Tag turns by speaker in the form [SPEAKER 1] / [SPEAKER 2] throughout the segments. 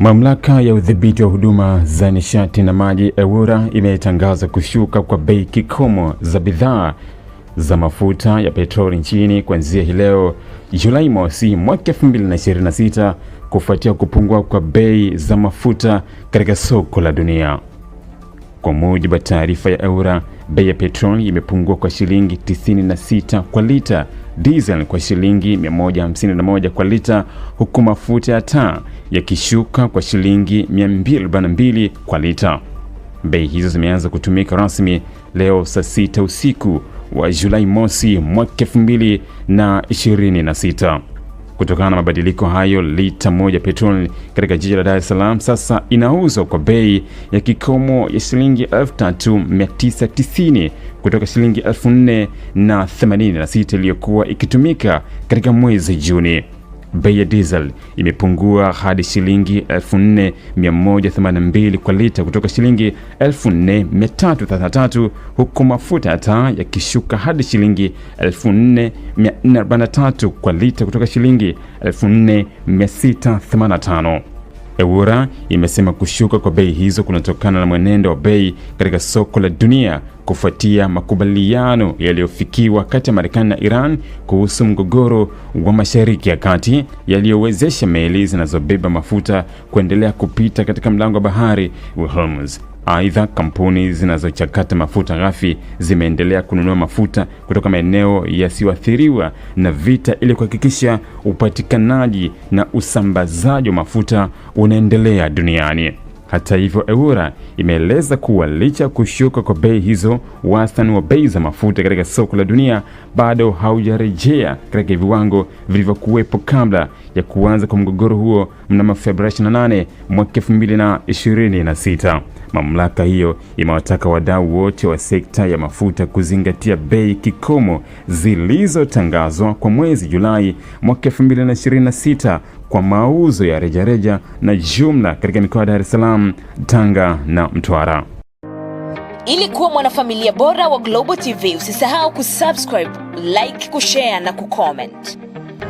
[SPEAKER 1] Mamlaka ya udhibiti wa huduma za nishati na maji EWURA imetangaza kushuka kwa bei kikomo za bidhaa za mafuta ya petroli nchini kuanzia hii leo Julai mosi mwaka 2026 kufuatia kupungua kwa bei za mafuta katika soko la dunia. Kwa mujibu wa taarifa ya EWURA, bei ya petroli imepungua kwa shilingi 96 kwa lita, diesel kwa shilingi 151 kwa lita, huku mafuta ya taa yakishuka kwa shilingi 242 kwa lita. Bei hizo zimeanza kutumika rasmi leo saa 6 usiku wa Julai mosi mwaka 2026. Kutokana na mabadiliko hayo, lita moja petroli katika jiji la Dar es Salaam sasa inauzwa kwa bei ya kikomo ya shilingi 3990 kutoka shilingi 4086 iliyokuwa ikitumika katika mwezi Juni. Bei ya diesel imepungua hadi shilingi 4182 kwa lita kutoka shilingi 4333, huku mafuta ya taa yakishuka hadi shilingi 4443 kwa lita kutoka shilingi 4685. EWURA imesema kushuka kwa bei hizo kunatokana na mwenendo wa bei katika soko la dunia kufuatia makubaliano yaliyofikiwa kati ya Marekani na Iran kuhusu mgogoro wa Mashariki ya Kati yaliyowezesha meli zinazobeba mafuta kuendelea kupita katika mlango wa bahari wa Hormuz. Aidha, kampuni zinazochakata mafuta ghafi zimeendelea kununua mafuta kutoka maeneo yasiyoathiriwa na vita ili kuhakikisha upatikanaji na usambazaji wa mafuta unaendelea duniani. Hata hivyo, EWURA imeeleza kuwa licha kushuka kwa bei hizo, wastani wa bei za mafuta katika soko la dunia bado haujarejea katika viwango vilivyokuwepo kabla ya kuanza kwa mgogoro huo mnamo Februari 28 mwaka 2026. Mamlaka hiyo imewataka wadau wote wa sekta ya mafuta kuzingatia bei kikomo zilizotangazwa kwa mwezi Julai mwaka 2026 kwa mauzo ya rejareja na jumla katika mikoa ya Dar es Salaam, Tanga na Mtwara.
[SPEAKER 2] Ili kuwa mwanafamilia bora wa Global TV, usisahau kusubscribe, like, kushare na kucomment.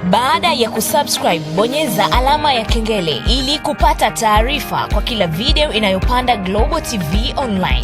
[SPEAKER 2] Baada ya kusubscribe, bonyeza alama ya kengele ili kupata taarifa kwa kila video inayopanda Global TV Online.